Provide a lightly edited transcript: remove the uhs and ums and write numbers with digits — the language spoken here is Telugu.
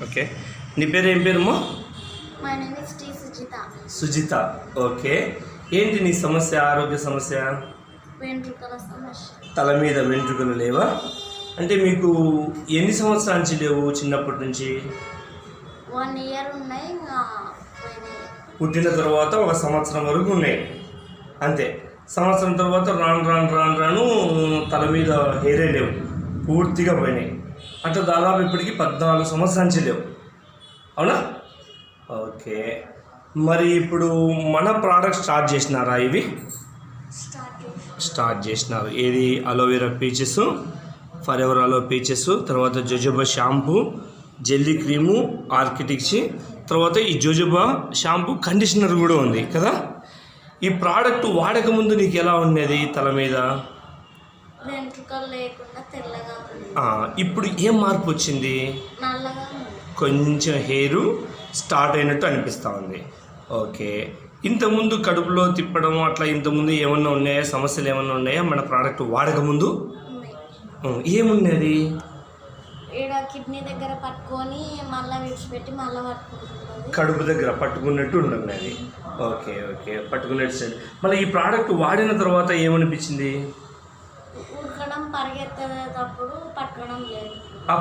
ఓకే, నీ పేరు ఏం పేరుమో? My name is T Sujitha. Sujitha. Okay, ఏంటి నీ సమస్య? ఆరోగ్య సమస్య? వెంట్రుకల సమస్య. తల మీద వెంట్రుకలు లేవా? అంటే మీకు ఎన్ని సంవత్సరాల నుంచి లేవు? చిన్నప్పటి నుంచి 1 year ఉన్నాయి. ఇంకా పోయినాయి. పుట్టిన తర్వాత 1 సంవత్సరం వరకు ఉన్నాయి అంతే. సంవత్సరం తర్వాత రాను తల మీద హెయిరే లేవు, పూర్తిగా పోయినాయి. అంటే దాదాపు ఇప్పటికి 14 సంవత్సరాల నుంచి లేవు, అవునా? ఓకే, మరి ఇప్పుడు మన ప్రోడక్ట్ స్టార్ట్ చేసినారా? ఇవి స్టార్ట్ చేసినారు. ఏది? Aloe vera peaches, forever aloe peaches, తర్వాత jojoba shampoo, jelly cream, arctics, తర్వాత ఈ జోజోబా షాంపూ కండిషనర్ కూడా ఉంది కదా. ఈ ప్రోడక్ట్ వాడకముందు నీకు ఎలా ఉండేది? తల మీద వెంట్రుకలు లేకుండా తెల్లగా ఉంది. ఇప్పుడు ఏం మార్పు వచ్చింది? నల్లగా ఉంది. కొంచెం హెయిర్ స్టార్ట్ అయినట్టు అనిపిస్తూ ఉంది. ఓకే, ఇంతకుముందు కడుపులో తిప్పడం అట్లా ఇంతకుముందు ఏమన్నా ఉన్నాయా? సమస్యలు ఏమన్నా ఉన్నాయా మన ప్రోడక్ట్ వాడకముందు? ఏమున్నది? ఈడ కిడ్నీ దగ్గర పట్టుకొని మళ్ళీ విడిచిపెట్టి మళ్ళీ పట్టుకుంటుంది. కడుపు దగ్గర పట్టుకున్నట్టు ఉండన్నది. Okay okay, పట్టుకున్నట్టు. మళ్ళీ ఈ ప్రోడక్ట్ వాడిన తర్వాత ఏమనిపించింది? ఉడకడం, పరిగెత్తేటప్పుడు పట్టడం లేదు. ఆ